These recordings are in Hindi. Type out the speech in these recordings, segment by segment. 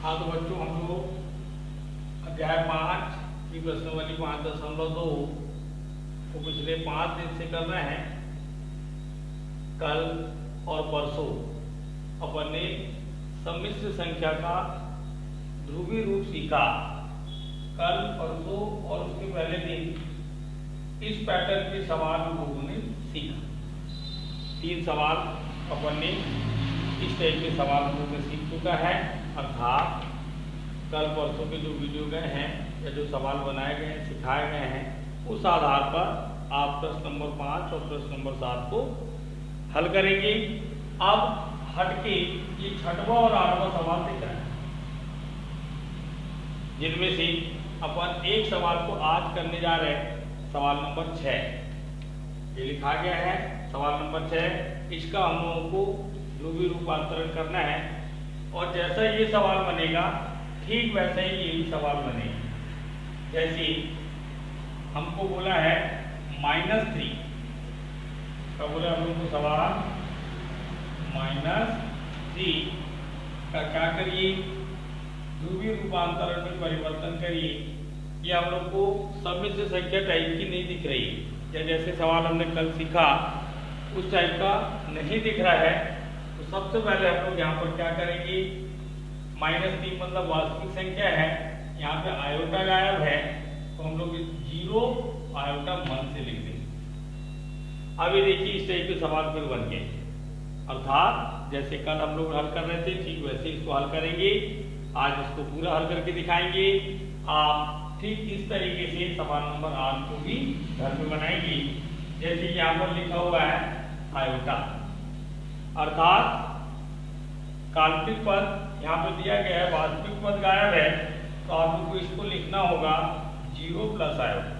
हाँ तो बच्चों हम लोग अध्याय 5 की प्रश्नावली 5.2 को पिछले 5 दिन से कर रहे हैं। कल और परसों अपन ने सम्मिश्र संख्या का ध्रुवीय रूप सीखा। कल परसों और उसके पहले दिन इस पैटर्न के सवाल हम लोगों ने सीखा। 3 सवाल अपन ने इस टाइप के सवाल हम लोगों ने सीख चुका है। अर्थात कल परसों के जो वीडियो गए हैं या जो सवाल बनाए गए हैं, सिखाए गए हैं, उस आधार पर आप प्रश्न नंबर 5 और प्रश्न नंबर 7 को हल करेंगे। अब हटके ये 6वां और 8वां सवाल दिख रहा है, जिनमें से अपन एक सवाल को आज करने जा रहे हैं। सवाल नंबर 6 ये लिखा गया है। सवाल नंबर 6 इसका हम लोगों को ध्रुवीय रूपांतरण करना है और जैसा ये सवाल बनेगा ठीक वैसा ही ये भी सवाल बनेगा। जैसे हमको बोला है -3 का, बोला हम लोग को सवाल -3 का क्या करिए, ध्रुवीय रूपांतरण में परिवर्तन करिए। ये हम लोग को सम्मिश्र संख्या टाइप की नहीं दिख रही या जैसे सवाल हमने कल सीखा उस टाइप का नहीं दिख रहा है। तो सबसे पहले हम लोग यहाँ पर क्या करेंगे, -3 मतलब वास्तविक संख्या है, यहाँ पे आयोटा गायब है तो हम लोग 0 आयोटा मन से लिख देंगे। अभी देखिए इस टाइप के सवाल फिर बन गए। अर्थात जैसे कल हम लोग हल कर रहे थे ठीक वैसे इसको हल करेंगे। आज इसको पूरा हल करके दिखाएंगे। आप ठीक इस तरीके से सवाल नंबर 8 को भी घर में बनाएंगे। जैसे यहाँ पर लिखा हुआ है आयोटा, अर्थात काल्पनिक पद यहाँ पे दिया गया है, वास्तविक पद गायब है, तो आप लोग को इसको लिखना होगा 0 प्लस आयोटा।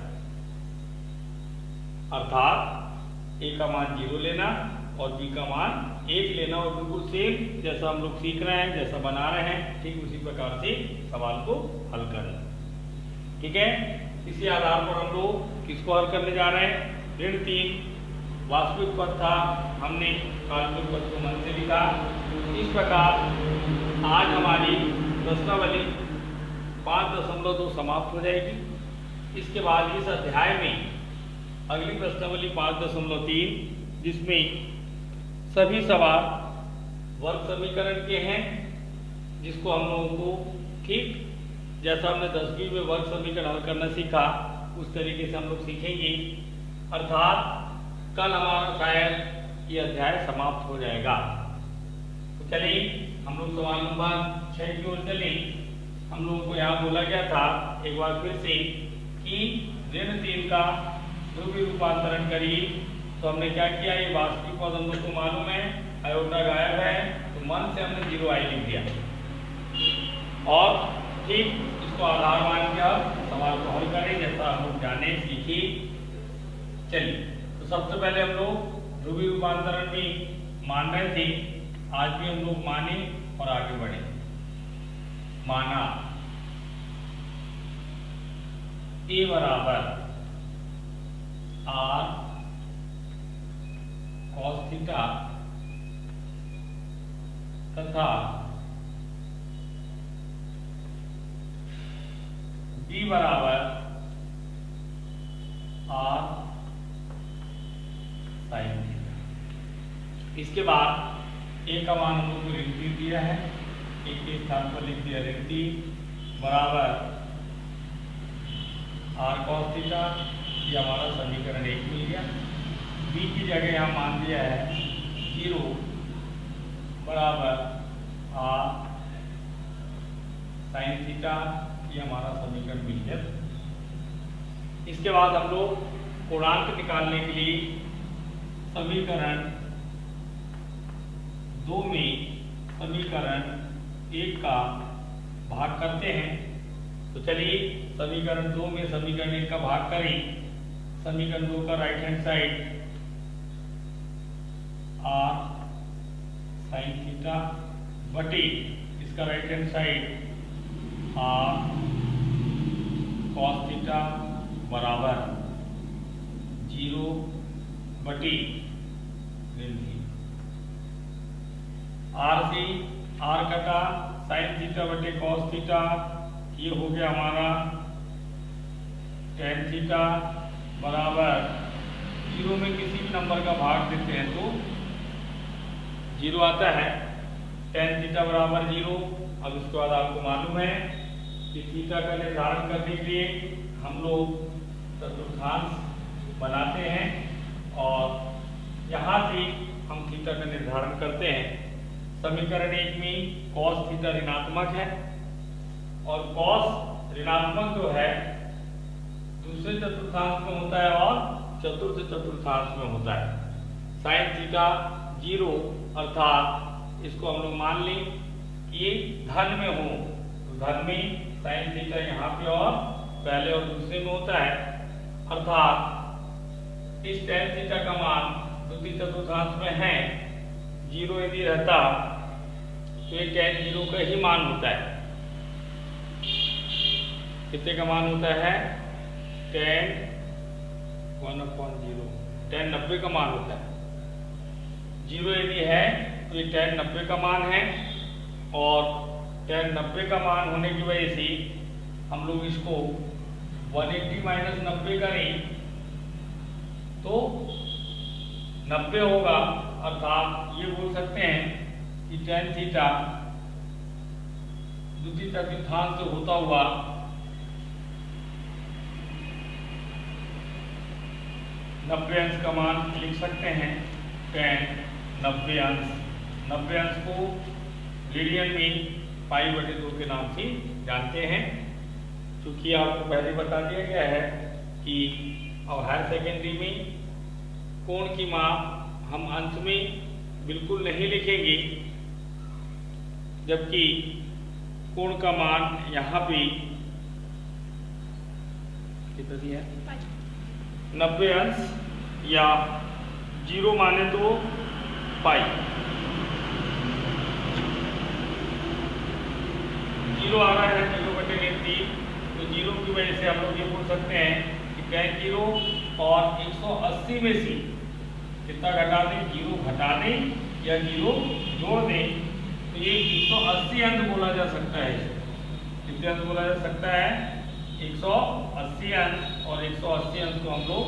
अर्थात a का मान 0 लेना और b का मान 1 लेना और बिल्कुल सेम जैसा हम लोग सीख रहे हैं, जैसा बना रहे हैं, ठीक उसी प्रकार से सवाल को हल करना। ठीक है, इसी आधार पर हम लोग किसको हल करने जा रहे हैं। ऋण 3 वास्तविक पद था, हमने काल्पनिक पद को मन से लिखा। इस प्रकार आज हमारी प्रश्नावली 5.2 समाप्त हो जाएगी। इसके बाद इस अध्याय में अगली प्रश्नावली 5.3 जिसमें सभी सवाल वर्ग समीकरण के हैं, जिसको हम लोगों को ठीक जैसा हमने 10वीं में वर्ग समीकरण हल करना सीखा उस तरीके से हम लोग सीखेंगे। अर्थात कल हमारा शायद ये अध्याय समाप्त हो जाएगा। तो चलिए हम लोग सवाल नंबर 6 की ओर चले। हम लोगों को यहाँ बोला गया था एक बार फिर से कि ऋण 3 का ध्रुवीय रूपांतरण करिए। तो हमने क्या किया, ये वास्तविक पद हम लोग को मालूम है, आयोटा गायब है, तो मन से हमने 0 आई लिख दिया और ठीक इसको आधार मान के अब सवाल को हल करें जैसा हम लोग जाने सीखी। चलिए तो सबसे पहले हम लोग ध्रुवीय रूपांतरण में मान रहे थे, आज भी हम लोग माने और आगे बढ़े। माना a बराबर r cos थीटा तथा b बराबर r sin थीटा। इसके बाद a का मान हम लोग को ऋण 3 दिया है, एक के स्थान पर लिख दिया ऋण 3 बराबर r cos थीटा। ये हमारा समीकरण 1 मिल गया। b की जगह यहाँ मान दिया है 0 बराबर r sin थीटा। ये हमारा समीकरण मिल गया। इसके बाद हम लोग पूर्णांक निकालने के लिए समीकरण 2 में समीकरण 1 का भाग करते हैं। तो चलिए समीकरण 2 में समीकरण 1 का भाग करें। समीकरण 2 का right hand side r sin theta बटे इसका right hand side r cos theta बराबर 0 बटे ऋण 3। r से r कटा, साइन थीटा बटे कॉस थीटा, ये हो गया हमारा टेन थीटा बराबर 0 में किसी भी नंबर का भाग देते हैं तो 0 आता है। टेन थीटा बराबर 0। अब इसके बाद आपको मालूम है कि थीटा का निर्धारण करने के लिए हम लोग चतुर्थांश बनाते हैं और यहाँ से हम थीटा का निर्धारण करते हैं। समीकरण 1 में कॉस थीटा ऋणात्मक है और कॉस ऋणात्मक जो है दूसरे चतुर्थांश में होता है और चतुर्थ चतुर्थांश में होता है। साइन थीटा 0 अर्थात इसको हम लोग मान लें ये धन में हो तो धन में साइन थीटा यहाँ पे और पहले और दूसरे में होता है, अर्थात इस टेन थीटा का मान द्वितीय चतुर्थांश में है 0 यदि रहता तो ये टेन 0 का ही मान होता है। कितने का मान होता है? टेन 1/0, टेन 90 का मान होता है। 0 यदि है तो ये टेन 90 का मान है और टेन 90 का मान होने की वजह से हम लोग इसको 180 माइनस 90 करें तो 90 होगा, अर्थात ये बोल सकते हैं कि टेन थीटा द्वितीय चतुर्थांश से होता हुआ 90 अंश का मान लिख सकते हैं। टेन 90 अंश, 90 अंश को रेडियन में पाई बटे 2 के नाम से जानते हैं। चूंकि आपको पहले बता दिया गया है कि अब हायर सेकेंडरी में कोण की माप हम अंश में बिल्कुल नहीं लिखेंगे, जबकि कोण का मान यहाँ पे कितना दिया है 90 अंश या 0 माने तो पाई, 0 आ रहा है 0 बटे 3, तो 0 की वजह से हम लोग ये बोल सकते हैं कि टेन 0 और 180 में से कितना घटा दें? 0 घटा दें या 0 जोड़ दें तो ये 180 अंश बोला जा सकता है। कितने अंश बोला जा सकता है? 180 अंश, और 180 अंश को हम लोग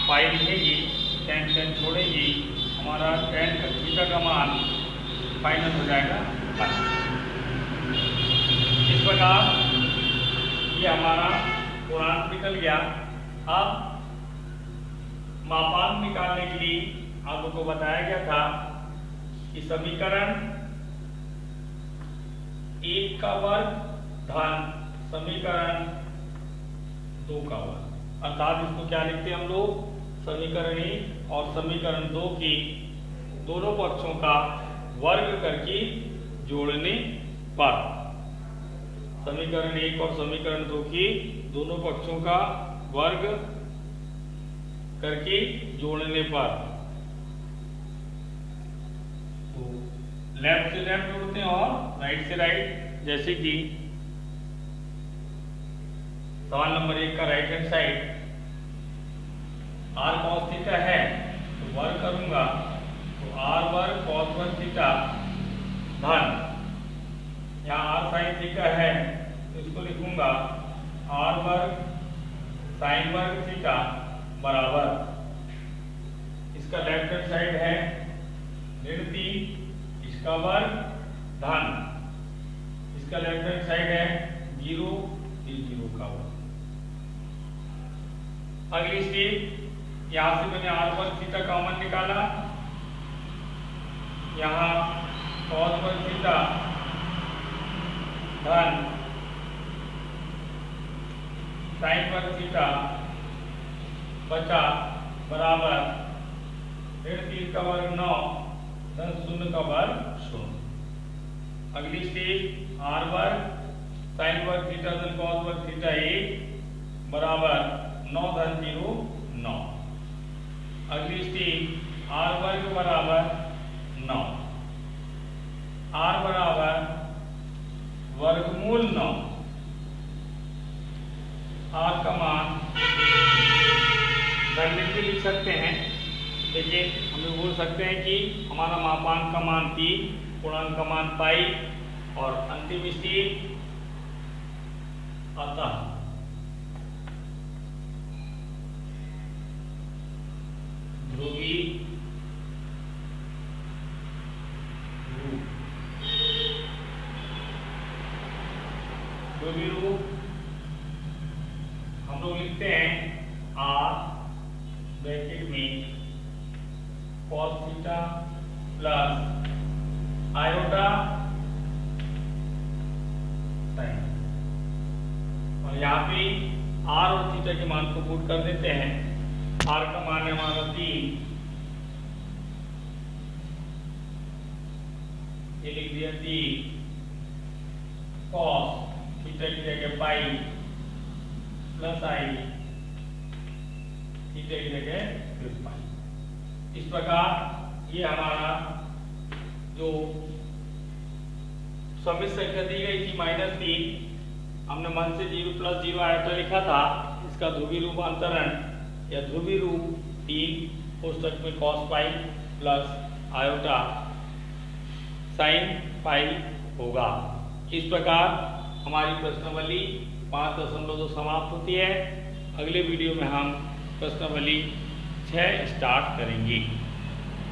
पाई लिखेंगे, टेन टेन छोड़ेंगे, हमारा टेन थीटा का मान फाइनल हो जाएगा पाई। इस प्रकार ये हमारा पूर्णांक निकल गया। अब मापांक निकालने के लिए आप लोगों को बताया गया था कि समीकरण 1 का वर्ग धन समीकरण 2 का वर्ग, अर्थात इसको क्या लिखते हैं हम लोग? समीकरण 1 और समीकरण 2 की दोनों पक्षों का वर्ग करके जोड़ने पर, समीकरण 1 और समीकरण 2 की दोनों पक्षों का वर्ग करके जोड़ने पर, तो लेफ्ट से लेफ्ट जोड़ते हैं और राइट से राइट। जैसे कि सवाल नंबर 1 का right hand side r cos theta है तो वर्ग करूंगा तो r वर्ग cos वर्ग थीटा धन, यहाँ r sin थीटा है तो इसको लिखूंगा r वर्ग sin वर्ग थीटा बराबर, इसका लेफ्ट हैंड साइड है ऋण 3, इसका वर्ग धन, इसका लेफ्ट हैंड साइड है 0, 0 का वर्ग। अगली स्टेप, यहां से मैंने r वर्ग थीटा कॉमन निकाला, यहाँ cos वर्ग थीटा धन sin वर्ग थीटा बचा बराबर ऋण 3 का वर्ग 9 धन 0 का वर्ग 0। अगली स्टेप, r वर्ग sin वर्ग थीटा धन cos वर्ग थीटा 1 बराबर 9 धन 0 9। अगली स्टेप, r वर्ग बराबर 9, r बराबर वर्गमूल 9, r का मान धन में भी लिख सकते हैं। देखिए हम लोग बोल सकते हैं कि हमारा मापांक का मान 3, पूर्णांक का मान पाई और अंतिम स्टेज अतः। ध्रुवी रूप, ध्रुवी रूप हम लोग लिखते हैं आर ब्रैकेट में cos theta plus iota sine, और यहाँ पे आर और थीटा के मान को पुट कर देते हैं। आर का मान है हमारा 3, ये लिख दिया 3 cos थीटा की जगह पाई प्लस आई, थीटा की जगह फिर पाई। इस प्रकार ये हमारा जो समित संख्या दी गई थी -3, हमने मन से 0 + 0 आयोटा लिखा था। इसका ध्रुवीय रूपांतरण या ध्रुवीय रूप 3 कोष्ठक में cos pi plus iota sine pi होगा। इस प्रकार हमारी प्रश्नावली 5.2 समाप्त होती है। अगले वीडियो में हम प्रश्नावली 6 स्टार्ट करेंगे।